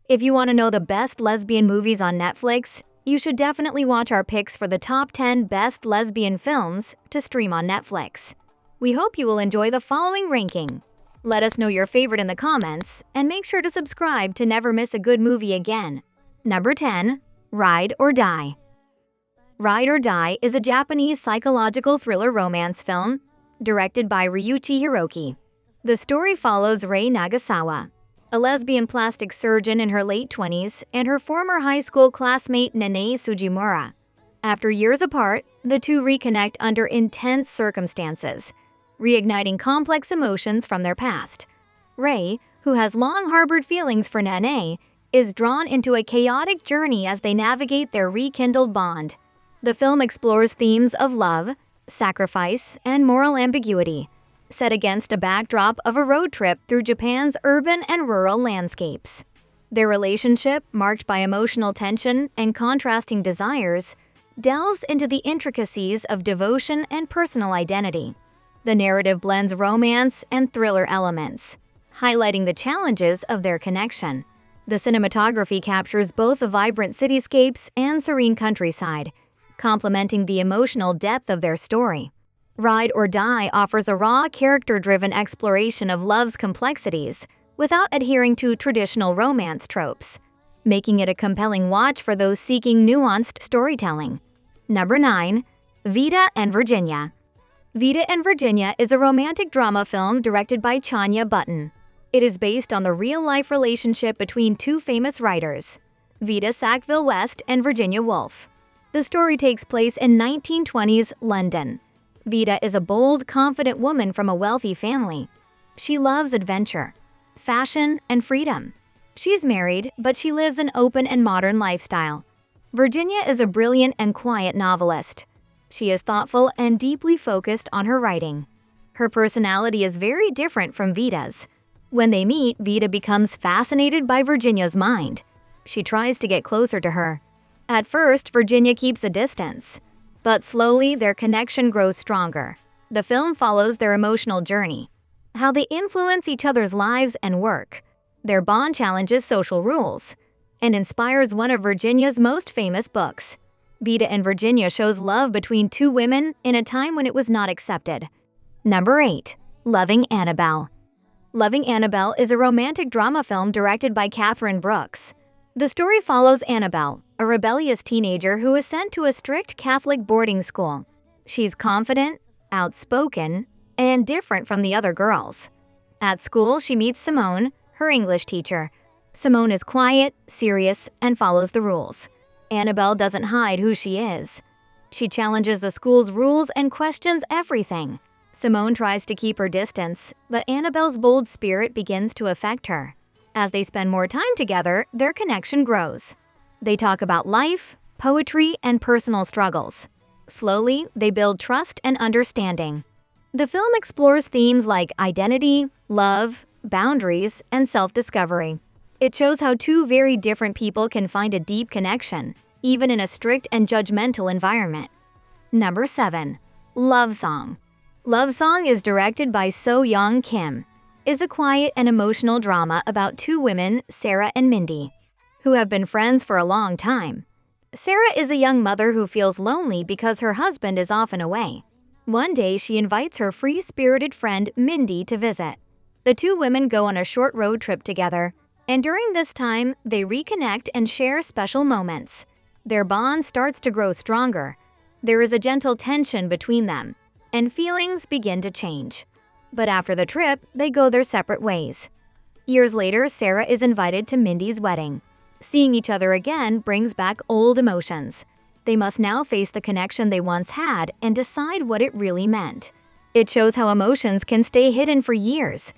If you want to know the best lesbian movies on Netflix, you should definitely watch our picks for the top 10 best lesbian films to stream on Netflix. We hope you will enjoy the following ranking. Let us know your favorite in the comments, and make sure to subscribe to never miss a good movie again. Number 10. Ride or Die. Ride or Die is a Japanese psychological thriller romance film directed by Ryuichi Hiroki. The story follows Rei Nagasawa, a lesbian plastic surgeon in her late 20s, and her former high school classmate Nanae Sugimura. After years apart, the two reconnect under intense circumstances, reigniting complex emotions from their past. Rei, who has long harbored feelings for Nanae, is drawn into a chaotic journey as they navigate their rekindled bond. The film explores themes of love, sacrifice, and moral ambiguity, set against a backdrop of a road trip through Japan's urban and rural landscapes. Their relationship, marked by emotional tension and contrasting desires, delves into the intricacies of devotion and personal identity. The narrative blends romance and thriller elements, highlighting the challenges of their connection. The cinematography captures both the vibrant cityscapes and serene countryside, complementing the emotional depth of their story. Ride or Die offers a raw, character-driven exploration of love's complexities without adhering to traditional romance tropes, making it a compelling watch for those seeking nuanced storytelling. Number 9. Vita and Virginia. Vita and Virginia is a romantic drama film directed by Chanya Button. It is based on the real-life relationship between two famous writers, Vita Sackville West and Virginia Woolf. The story takes place in 1920s London. Vita is a bold, confident woman from a wealthy family. She loves adventure, fashion, and freedom. She's married, but she lives an open and modern lifestyle. Virginia is a brilliant and quiet novelist. She is thoughtful and deeply focused on her writing. Her personality is very different from Vita's. When they meet, Vita becomes fascinated by Virginia's mind. She tries to get closer to her. At first, Virginia keeps a distance, but slowly their connection grows stronger. The film follows their emotional journey, how they influence each other's lives and work. Their bond challenges social rules and inspires one of Virginia's most famous books. Vita and Virginia shows love between two women in a time when it was not accepted. Number 8. Loving Annabelle. Loving Annabelle is a romantic drama film directed by Catherine Brooks. The story follows Annabelle, a rebellious teenager who is sent to a strict Catholic boarding school. She's confident, outspoken, and different from the other girls. At school, she meets Simone, her English teacher. Simone is quiet, serious, and follows the rules. Annabelle doesn't hide who she is. She challenges the school's rules and questions everything. Simone tries to keep her distance, but Annabelle's bold spirit begins to affect her. As they spend more time together, their connection grows. They talk about life, poetry, and personal struggles. Slowly, they build trust and understanding. The film explores themes like identity, love, boundaries, and self-discovery. It shows how two very different people can find a deep connection, even in a strict and judgmental environment. Number 7. Lovesong. Lovesong is directed by So-Young Kim. Is a quiet and emotional drama about two women, Sarah and Mindy, who have been friends for a long time. Sarah is a young mother who feels lonely because her husband is often away. One day, she invites her free-spirited friend Mindy to visit. The two women go on a short road trip together, and during this time, they reconnect and share special moments. Their bond starts to grow stronger. There is a gentle tension between them, and feelings begin to change. But after the trip, they go their separate ways. Years later, Sarah is invited to Mindy's wedding. Seeing each other again brings back old emotions. They must now face the connection they once had and decide what it really meant. It shows how emotions can stay hidden for years.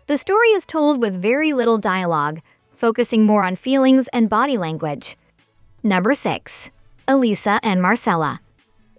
The story is told with very little dialogue, focusing more on feelings and body language. Number 6. Elisa and Marcela.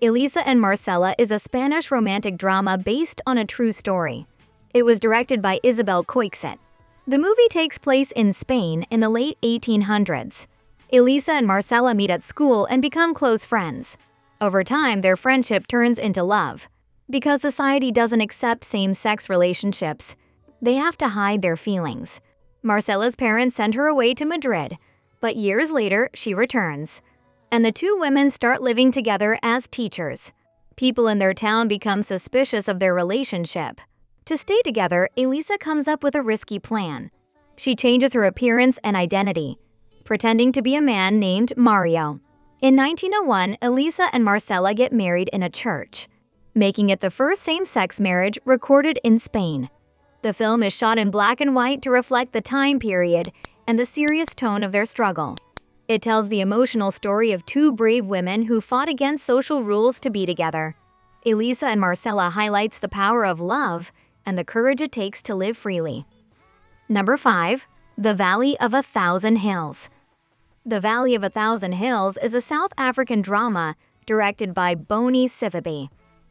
Elisa and Marcela is a Spanish romantic drama based on a true story. It was directed by Isabel Coixet. The movie takes place in Spain in the late 1800s. Elisa and Marcela meet at school and become close friends. Over time, their friendship turns into love. Because society doesn't accept same-sex relationships, they have to hide their feelings. Marcela's parents send her away to Madrid, but years later she returns, and the two women start living together as teachers. People in their town become suspicious of their relationship. To stay together, Elisa comes up with a risky plan. She changes her appearance and identity, pretending to be a man named Mario. In 1901, Elisa and Marcela get married in a church, making it the first same-sex marriage recorded in Spain. The film is shot in black and white to reflect the time period and the serious tone of their struggle. It tells the emotional story of two brave women who fought against social rules to be together. Elisa and Marcela highlights the power of love and the courage it takes to live freely. Number 5. The Valley of a Thousand Hills. The Valley of a Thousand Hills is a South African drama directed by Badhaai Do.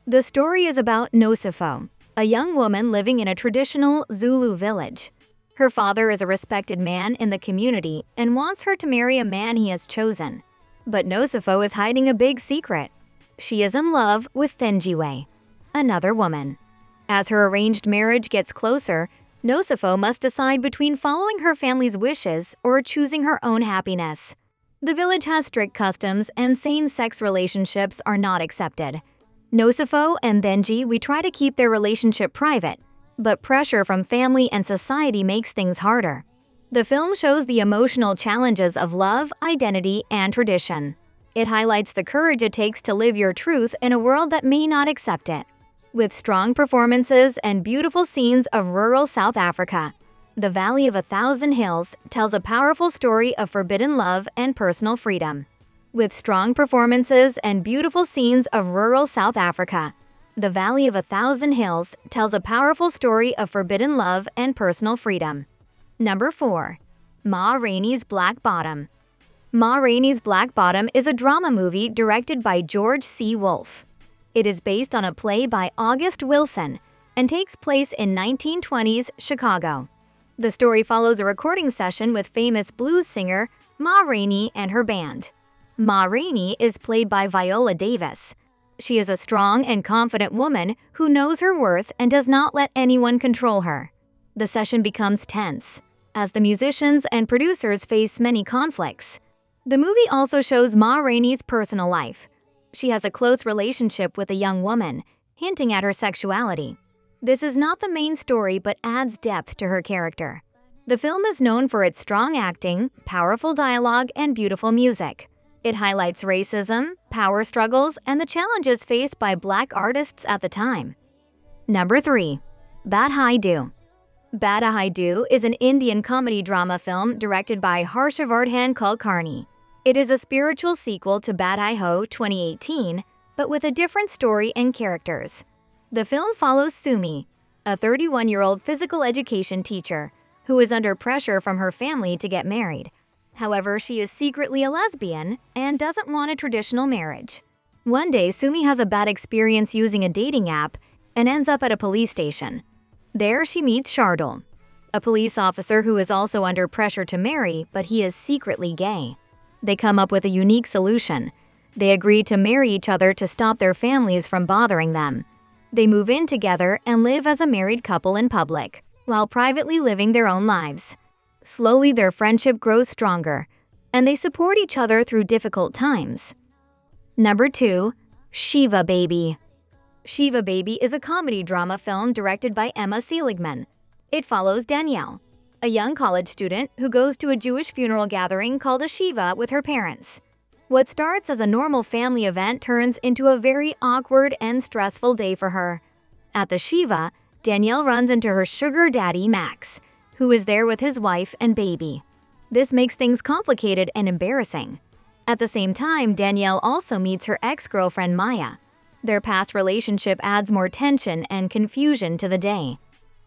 The story is about Nosifo, a young woman living in a traditional Zulu village. Her father is a respected man in the community and wants her to marry a man he has chosen. But Nosifo is hiding a big secret. She is in love with Thenjiwe, another woman. As her arranged marriage gets closer, Nosifo must decide between following her family's wishes or choosing her own happiness. The village has strict customs and same-sex relationships are not accepted. Nosifo and Thenjiwe try to keep their relationship private, but pressure from family and society makes things harder. The film shows the emotional challenges of love, identity, and tradition. It highlights the courage it takes to live your truth in a world that may not accept it. With strong performances and beautiful scenes of rural South Africa, The Valley of a Thousand Hills tells a powerful story of forbidden love and personal freedom. With strong performances and beautiful scenes of rural South Africa, The Valley of a Thousand Hills tells a powerful story of forbidden love and personal freedom. Number 4. Ma Rainey's Black Bottom. Ma Rainey's Black Bottom is a drama movie directed by George C. Wolfe. It is based on a play by August Wilson and takes place in 1920s Chicago. The story follows a recording session with famous blues singer Ma Rainey and her band. Ma Rainey is played by Viola Davis. She is a strong and confident woman who knows her worth and does not let anyone control her. The session becomes tense, as the musicians and producers face many conflicts. The movie also shows Ma Rainey's personal life. She has a close relationship with a young woman, hinting at her sexuality. This is not the main story but adds depth to her character. The film is known for its strong acting, powerful dialogue, and beautiful music. It highlights racism, power struggles, and the challenges faced by Black artists at the time. Number 3. Badhaai Do. Badhaai Do is an Indian comedy drama film directed by Harshavardhan Kulkarni. It is a spiritual sequel to Badhaai Do 2018, but with a different story and characters. The film follows Sumi, a 31-year-old physical education teacher, who is under pressure from her family to get married. However, she is secretly a lesbian and doesn't want a traditional marriage. One day, Sumi has a bad experience using a dating app and ends up at a police station. There she meets Shardul, a police officer who is also under pressure to marry, but he is secretly gay. They come up with a unique solution. They agree to marry each other to stop their families from bothering them. They move in together and live as a married couple in public, while privately living their own lives. Slowly, their friendship grows stronger, and they support each other through difficult times. Number 2. Shiva Baby. Shiva Baby is a comedy drama film directed by Emma Seligman. It follows Danielle, a young college student who goes to a Jewish funeral gathering called a Shiva with her parents. What starts as a normal family event turns into a very awkward and stressful day for her. At the Shiva, Danielle runs into her sugar daddy Max, who is there with his wife and baby. This makes things complicated and embarrassing. At the same time, Danielle also meets her ex-girlfriend Maya. Their past relationship adds more tension and confusion to the day.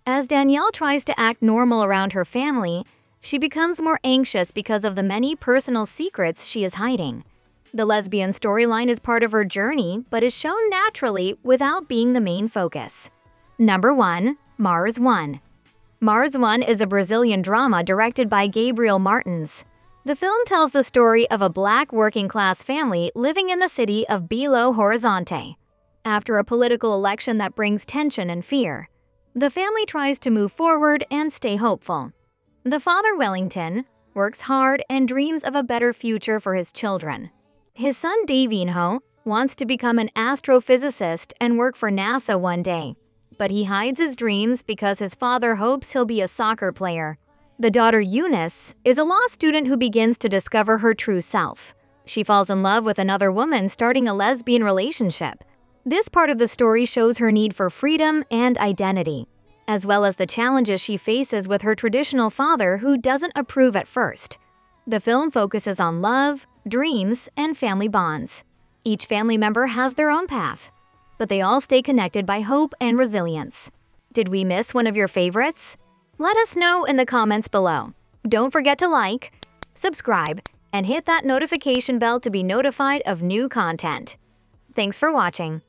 As Danielle tries to act normal around her family, she becomes more anxious because of the many personal secrets she is hiding. The lesbian storyline is part of her journey, but is shown naturally without being the main focus. Number 1. Mars One. Mars One is a Brazilian drama directed by Gabriel Martins. The film tells the story of a Black working-class family living in the city of Belo Horizonte. After a political election that brings tension and fear, the family tries to move forward and stay hopeful. The father, Wellington, works hard and dreams of a better future for his children. His son, Davinho, wants to become an astrophysicist and work for NASA one day, but he hides his dreams because his father hopes he'll be a soccer player. The daughter, Eunice, is a law student who begins to discover her true self. She falls in love with another woman, starting a lesbian relationship. This part of the story shows her need for freedom and identity, as well as the challenges she faces with her traditional father who doesn't approve at first. The film focuses on love, dreams, and family bonds. Each family member has their own path, but they all stay connected by hope and resilience. Did we miss one of your favorites? Let us know in the comments below. Don't forget to like, subscribe, and hit that notification bell to be notified of new content. Thanks for watching.